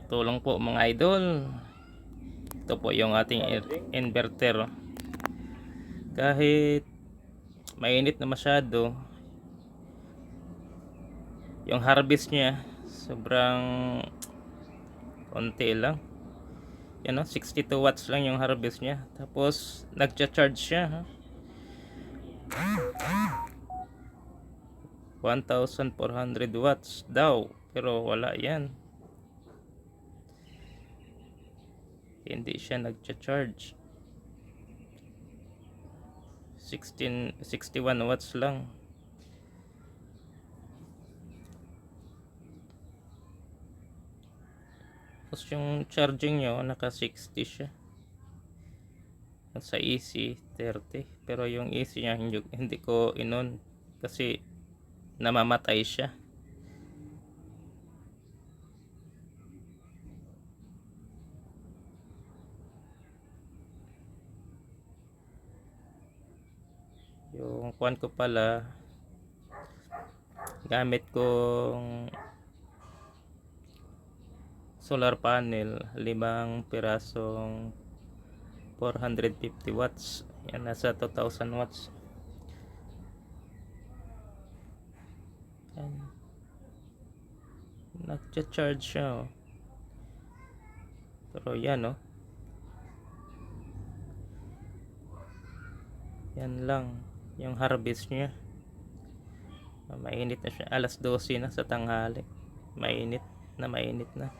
Tulong po mga idol. Ito po yung ating inverter. Kahit mainit na masyado, yung harvest niya sobrang konti lang. Yan, 62 watts lang yung harvest niya. Tapos nagcha-charge siya. 1,400 watts daw, pero wala yan. Hindi siya nagcha-charge. 61 watts lang. Tapos yung charging nyo naka 60 siya sa AC 30, pero yung AC niya hindi ko inon kasi namamatay siya. Yung kuwan ko pala, gamit kong solar panel, 5 pirasong 450 watts. Yan, nasa 2,000 watts. Yan, nagcha-charge siya, pero yan, yan lang yung harvest niya. Mainit na siya, alas 12 na sa tanghali. Mainit na.